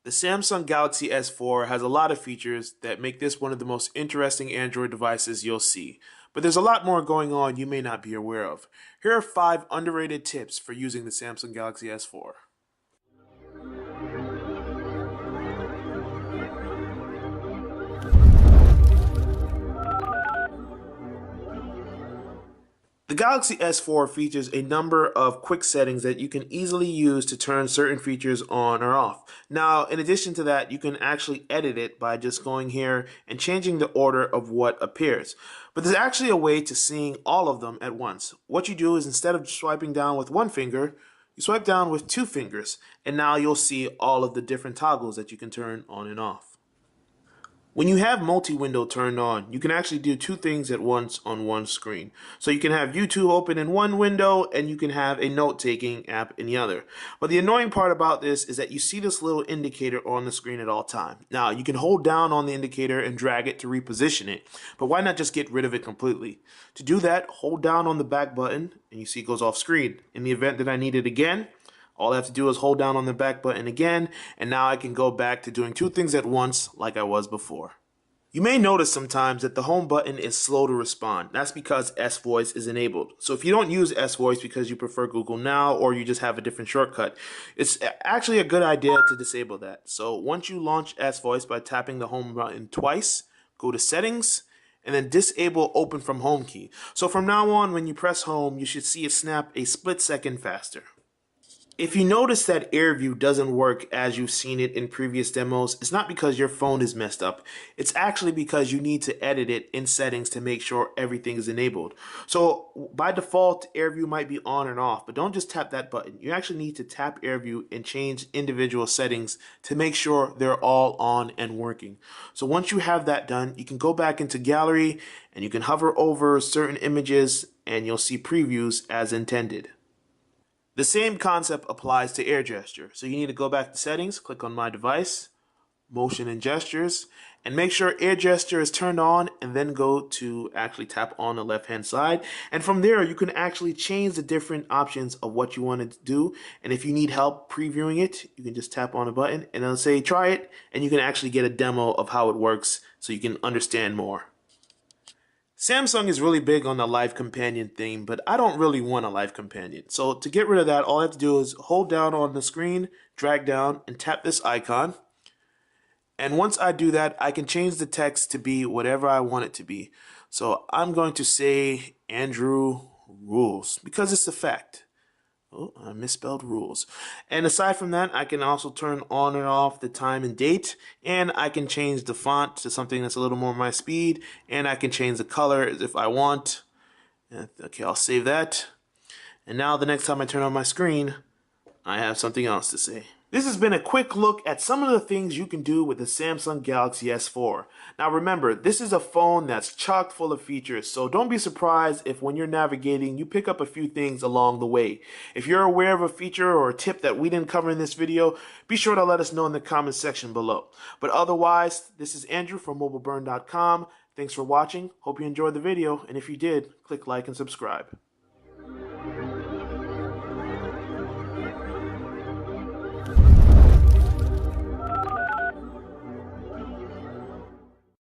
The Samsung Galaxy S4 has a lot of features that make this one of the most interesting Android devices you'll see. But there's a lot more going on you may not be aware of. Here are 5 underrated tips for using the Samsung Galaxy S4. The Galaxy S4 features a number of quick settings that you can easily use to turn certain features on or off. Now, in addition to that, you can actually edit it by just going here and changing the order of what appears. But there's actually a way to seeing all of them at once. What you do is instead of swiping down with one finger, you swipe down with 2 fingers, and now you'll see all of the different toggles that you can turn on and off. When you have multi-window turned on, you can actually do 2 things at once on one screen. So you can have YouTube open in one window and you can have a note-taking app in the other. But the annoying part about this is that you see this little indicator on the screen at all times. Now, you can hold down on the indicator and drag it to reposition it, but why not just get rid of it completely? To do that, hold down on the back button and you see it goes off screen. In the event that I need it again, all I have to do is hold down on the back button again, and now I can go back to doing 2 things at once like I was before. You may notice sometimes that the home button is slow to respond. That's because S-Voice is enabled. So if you don't use S-Voice because you prefer Google Now or you just have a different shortcut, it's actually a good idea to disable that. So once you launch S-Voice by tapping the home button twice, go to Settings, and then disable Open from Home key. So from now on, when you press home, you should see it snap a split second faster. If you notice that AirView doesn't work as you've seen it in previous demos, it's not because your phone is messed up. It's actually because you need to edit it in settings to make sure everything is enabled. So by default, AirView might be on and off, but don't just tap that button. You actually need to tap AirView and change individual settings to make sure they're all on and working. So once you have that done, you can go back into Gallery and you can hover over certain images and you'll see previews as intended. The same concept applies to air gesture. So you need to go back to settings, click on my device, motion and gestures, and make sure air gesture is turned on and then go to actually tap on the left hand side. And from there you can actually change the different options of what you want to do. And if you need help previewing it, you can just tap on a button and it'll say try it, and you can actually get a demo of how it works so you can understand more. Samsung is really big on the Live Companion theme, but I don't really want a Live Companion. So to get rid of that, all I have to do is hold down on the screen, drag down, and tap this icon. And once I do that, I can change the text to be whatever I want it to be. So I'm going to say Andrew rules, because it's a fact. Oh, I misspelled rules. And aside from that, I can also turn on and off the time and date, and I can change the font to something that's a little more my speed, and I can change the color if I want. Okay, I'll save that. And now the next time I turn on my screen, I have something else to say. This has been a quick look at some of the things you can do with the Samsung Galaxy S4. Now remember, this is a phone that's chock full of features, so don't be surprised if when you're navigating, you pick up a few things along the way. If you're aware of a feature or a tip that we didn't cover in this video, be sure to let us know in the comment section below. But otherwise, this is Andrew from mobileburn.com. Thanks for watching. Hope you enjoyed the video, and if you did, click like and subscribe.